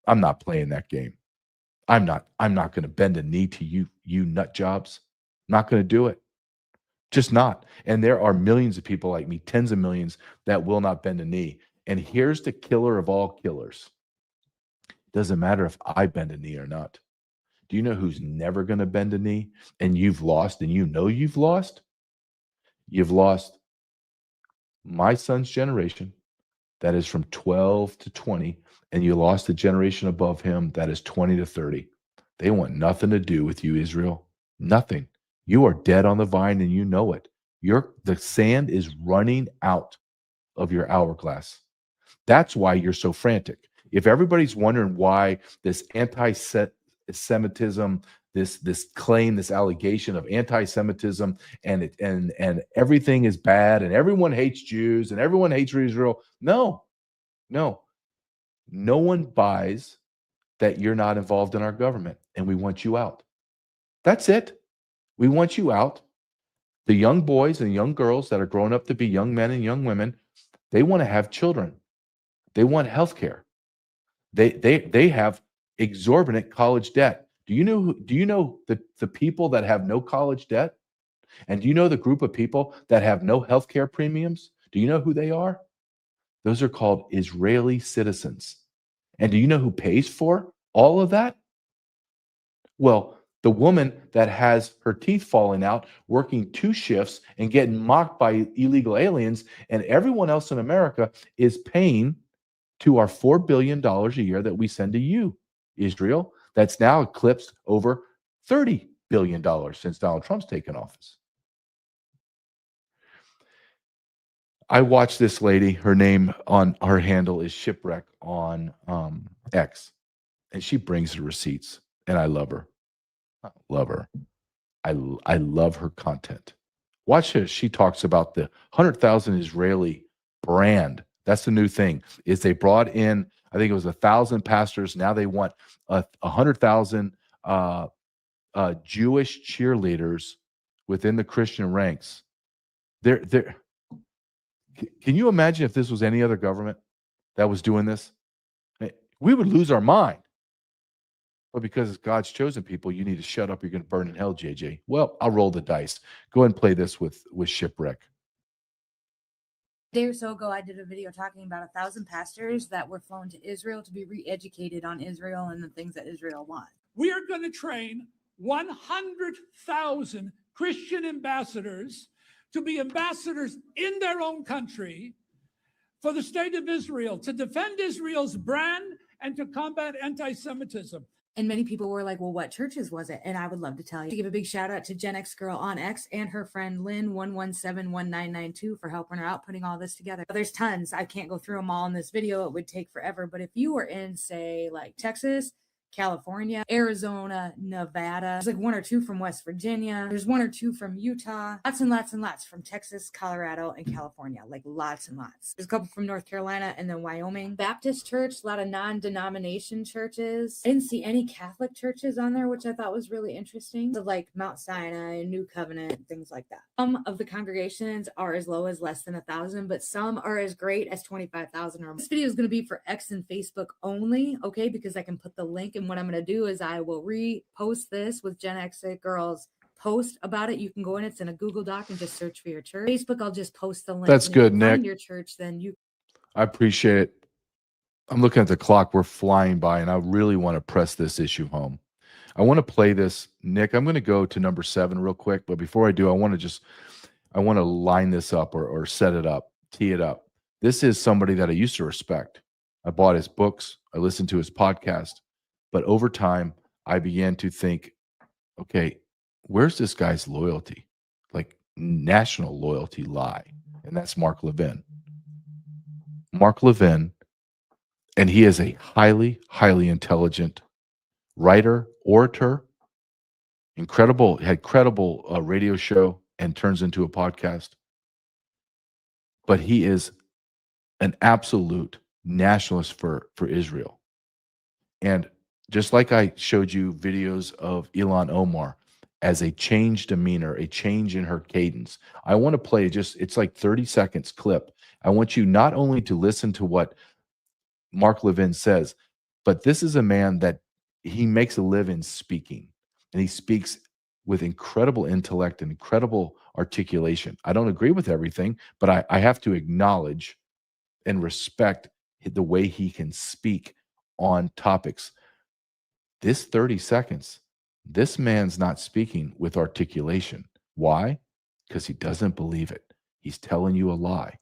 I'm not playing that game. I'm not going to bend a knee to you nut jobs. Not going to do it. Just not. And there are millions of people like me, tens of millions, that will not bend a knee. And here's the killer of all killers. Doesn't matter if I bend a knee or not. Do you know who's never going to bend a knee? And you've lost, and you know you've lost? You've lost my son's generation, that is from 12 to 20, and you lost the generation above him that is 20 to 30. They want nothing to do with you, Israel. Nothing. You are dead on the vine and you know it. The sand is running out of your hourglass. That's why you're so frantic. If everybody's wondering why this anti-Semitism, this claim, this allegation of anti-Semitism, and everything is bad, and everyone hates Jews, and everyone hates Israel. No one buys that you're not involved in our government, and we want you out. That's it. We want you out. The young boys and young girls that are growing up to be young men and young women, they want to have children. They want health care. They have exorbitant college debt. Do you know the people that have no college debt? And do you know the group of people that have no health care premiums? Do you know who they are? Those are called Israeli citizens. And do you know who pays for all of that? Well, The woman that has her teeth falling out, working 2 shifts and getting mocked by illegal aliens, and everyone else in America is paying to our $4 billion a year that we send to you, Israel. That's now eclipsed over $30 billion since Donald Trump's taken office. I watched this lady, her name on her handle is Shipwreck on X, and she brings the receipts, and I love her. I love her. I love her content. Watch this. She talks about the 100,000 Israeli brand. That's the new thing. Is they brought in, I think it was 1,000 pastors. Now they want 100,000 Jewish cheerleaders within the Christian ranks. They're Can you imagine if this was any other government that was doing this? We would lose our mind. But because it's God's chosen people, you need to shut up. You're going to burn in hell, JJ. Well, I'll roll the dice. Go ahead and play this with Shipwreck. A day or so ago, I did a video talking about 1,000 pastors that were flown to Israel to be re-educated on Israel and the things that Israel wants. We are going to train 100,000 Christian ambassadors to be ambassadors in their own country for the state of Israel, to defend Israel's brand and to combat anti-Semitism. And many people were like, well, what churches was it? And I would love to tell you. To give a big shout out to Gen X Girl on X and her friend Lynn 1171992 for helping her out putting all this together. There's tons. I can't go through them all in this video. It would take forever. But if you were in, say, like Texas, California, Arizona, Nevada. There's like 1 or 2 from West Virginia. There's 1 or 2 from Utah. Lots and lots and lots from Texas, Colorado, and California. Like lots and lots. There's a couple from North Carolina and then Wyoming. Baptist church, a lot of non-denomination churches. I didn't see any Catholic churches on there, which I thought was really interesting. So like Mount Sinai, New Covenant, things like that. Some of the congregations are as low as less than 1,000, but some are as great as 25,000 or more. This video is going to be for X and Facebook only, okay? Because I can put the link. And what I'm going to do is I will repost this with Gen X Girls post about it. You can go in, it's in a Google Doc and just search for your church. Facebook, I'll just post the link. That's good, Nick. Find your church, then you. I appreciate it. I'm looking at the clock. We're flying by, and I really want to press this issue home. I want to play this, Nick. I'm going to go to number 7 real quick, but before I do, I want to line this up or set it up, tee it up. This is somebody that I used to respect. I bought his books. I listened to his podcast. But over time, I began to think, okay, where's this guy's loyalty? Like national loyalty lie. And that's Mark Levin. Mark Levin, and he is a highly, highly intelligent writer, orator, had credible radio show and turns into a podcast. But he is an absolute nationalist for Israel. And just like I showed you videos of Ilhan Omar as a changed demeanor, a change in her cadence, I want to play it's like 30 seconds clip. I want you not only to listen to what Mark Levin says, but this is a man that he makes a living speaking, and he speaks with incredible intellect and incredible articulation. I don't agree with everything, but I have to acknowledge and respect the way he can speak on topics. This 30 seconds, this man's not speaking with articulation. Why? Because he doesn't believe it. He's telling you a lie.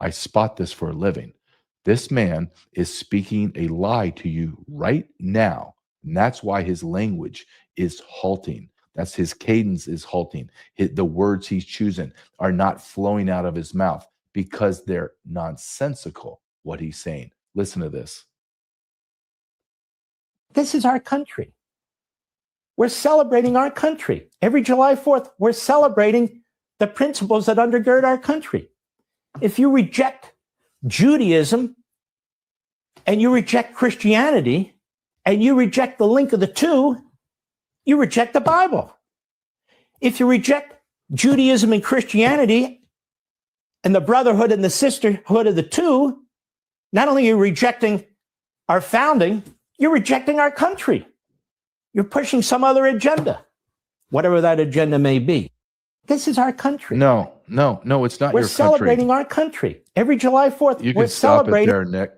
I spot this for a living. This man is speaking a lie to you right now. And that's why his language is halting. That's his cadence is halting. The words he's choosing are not flowing out of his mouth because they're nonsensical, what he's saying. Listen to this. This is our country. We're celebrating our country. Every July 4th, we're celebrating the principles that undergird our country. If you reject Judaism and you reject Christianity and you reject the link of the two, you reject the Bible. If you reject Judaism and Christianity and the brotherhood and the sisterhood of the two, not only are you rejecting our founding, you're rejecting our country. You're pushing some other agenda, whatever that agenda may be. This is our country. No, it's not your country. We're celebrating our country. Every July 4th, You we're can stop it celebrating. there, Nick.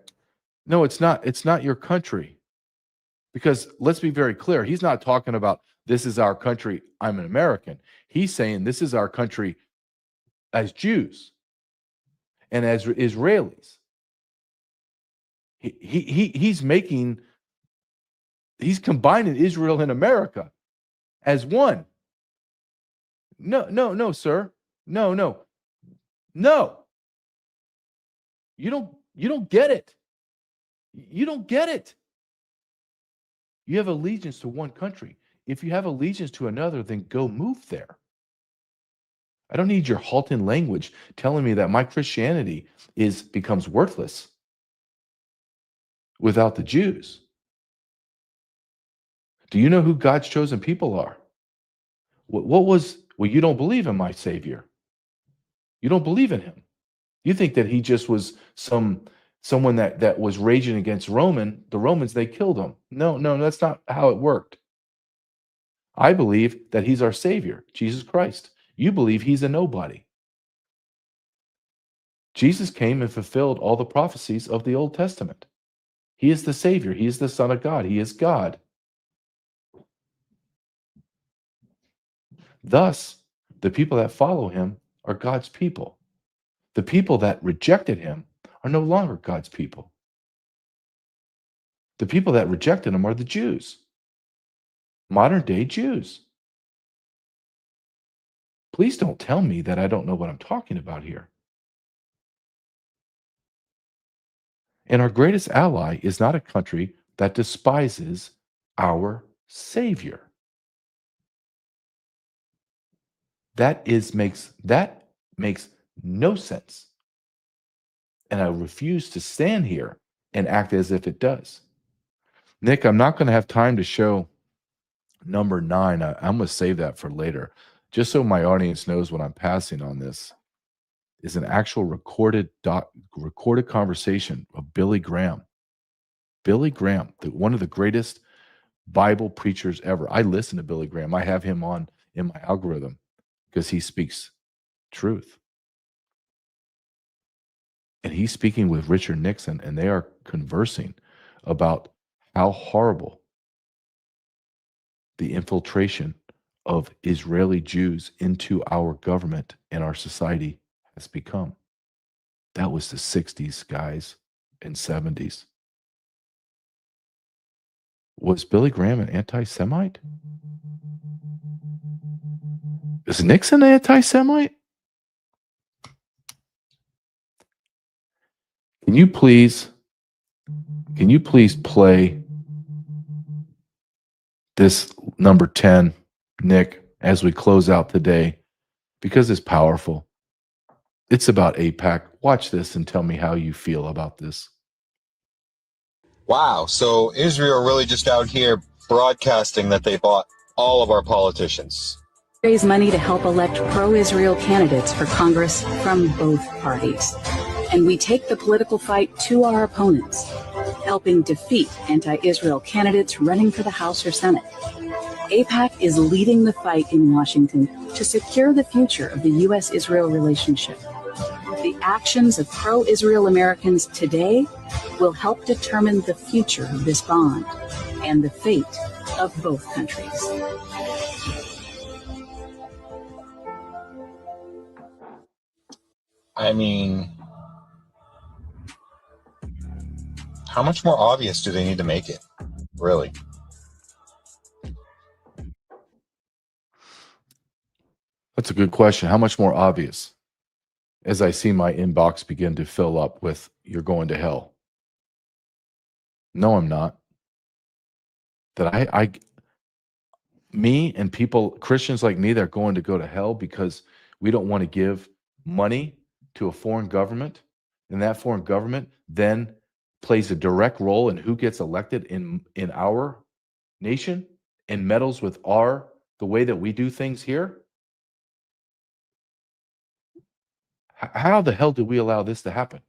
No, it's not. It's not your country. Because let's be very clear, he's not talking about this is our country, I'm an American. He's saying this is our country as Jews and as Israelis. He's combining Israel and America as one. No, sir. No. You don't get it. You don't get it. You have allegiance to one country. If you have allegiance to another, then go move there. I don't need your halting language telling me that my Christianity becomes worthless without the Jews. Do you know who God's chosen people are? Well, you don't believe in my Savior. You don't believe in him. You think that he just was someone that was raging against the Romans, they killed him. No, that's not how it worked. I believe that he's our Savior, Jesus Christ. You believe he's a nobody. Jesus came and fulfilled all the prophecies of the Old Testament. He is the Savior. He is the Son of God. He is God. Thus, the people that follow him are God's people. The people that rejected him are no longer God's people. The people that rejected him are the Jews, modern day Jews. Please don't tell me that I don't know what I'm talking about here. And our greatest ally is not a country that despises our Savior. That makes no sense. And I refuse to stand here and act as if it does. Nick, I'm not going to have time to show number 9. I'm going to save that for later. Just so my audience knows what I'm passing on this is an actual recorded conversation of Billy Graham. Billy Graham, one of the greatest Bible preachers ever. I listen to Billy Graham. I have him on in my algorithm because he speaks truth. And he's speaking with Richard Nixon, and they are conversing about how horrible the infiltration of Israeli Jews into our government and our society has become. That was the 60s, guys, and 70s. Was Billy Graham an anti-Semite? Is Nixon an anti-Semite? Can you please play this number 10, Nick, as we close out today, because it's powerful. It's about AIPAC. Watch this and tell me how you feel about this. Wow, so Israel really just out here broadcasting that they bought all of our politicians. Raise money to help elect pro-Israel candidates for Congress from both parties. And we take the political fight to our opponents, helping defeat anti-Israel candidates running for the House or Senate. AIPAC is leading the fight in Washington to secure the future of the U.S.-Israel relationship. The actions of pro-Israel Americans today will help determine the future of this bond and the fate of both countries. I mean, how much more obvious do they need to make it? Really? That's a good question. How much more obvious? As I see my inbox begin to fill up with, you're going to hell. No, I'm not. That me and people, Christians like me, that are going to go to hell because we don't want to give money to a foreign government, and that foreign government then plays a direct role in who gets elected in our nation and meddles with the way that we do things here. How the hell did we allow this to happen?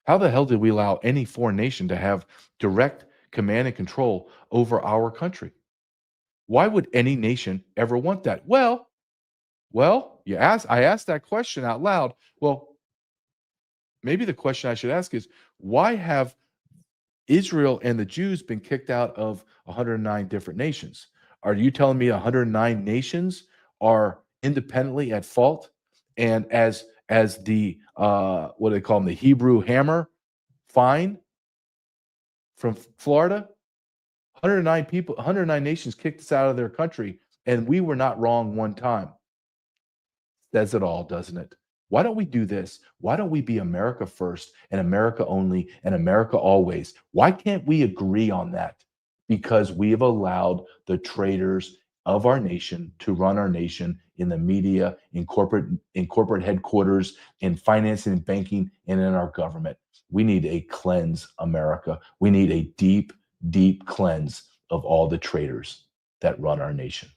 How the hell did we allow any foreign nation to have direct command and control over our country? Why would any nation ever want that? Well, I asked that question out loud. Well, maybe the question I should ask is, why have Israel and the Jews been kicked out of 109 different nations. Are you telling me 109 nations are independently at fault? And as the what do they call them, the Hebrew hammer fine from Florida, 109 people, 109 nations kicked us out of their country, and we were not wrong one time. Says it all, doesn't it? Why don't we do this? Why don't we be America first and America only and America always? Why can't we agree on that? Because we have allowed the traitors of our nation to run our nation in the media, in corporate headquarters, in financing and banking, and in our government. We need a cleanse, America. We need a deep, deep cleanse of all the traitors that run our nation.